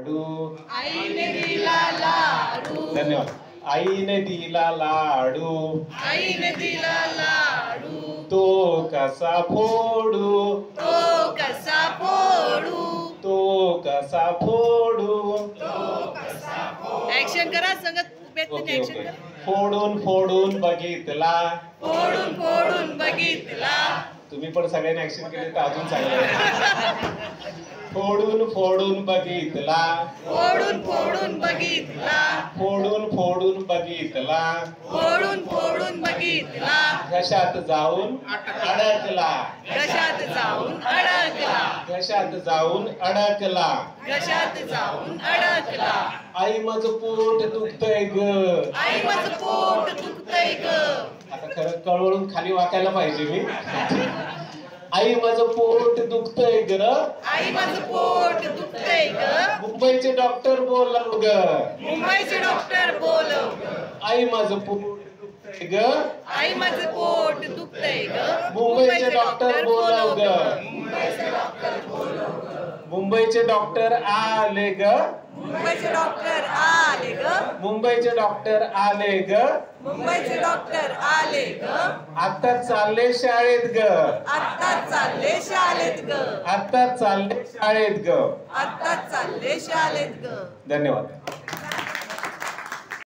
लाडू, आईने दिला लाडू, धन्यवाद. आईने दिला लाडू, आईने दिला लाडू, तो कसा फोडू, तो कसा फोडू, तो कसा फोडू. ऍक्शन करा संगत भेटते ओके ऍक्शन ओके. करा. फोडून फोडून बघितला. फोडून फोडून बघितला, तुम्ही पण सगळ्यांनी ऍक्शन केले तर अजून चांगलं. फोडून फोडून बघितला, फोडून फोडून बघितला, फोडून फोडून बघितला, फोडून फोडून बघितला, घशात जाऊन अडकला, घशात जाऊन अडकला, घशात जाऊन अडकला. घशात जाऊन अडकला. आई माझं पोट दुखतंय ग. आई माझं पोट दुखतंय ग. आता खरं कळवळून खाली वाकायला पाहिजे मी. आई माझं पोट दुखतंय ग. आई माझं पोट दुखतंय ग. मुंबईचे डॉक्टर बोलव ग. मुंबईचे डॉक्टर बोलव. आई माझं पोट दुखतंय ग. आई माझं पोट दुखतंय ग. मुंबईचे डॉक्टर बोलव ग. मुंबईचे डॉक्टर आले ग. मुंबईचे डॉक्टर आले ग. मुंबईचे डॉक्टर आले ग. मुंबईचे डॉक्टर आले ग. आता चालले शाळेत ग. आता चालले शाळेत ग. आता चालले शाळेत ग. आता चालले शाळेत ग. धन्यवाद.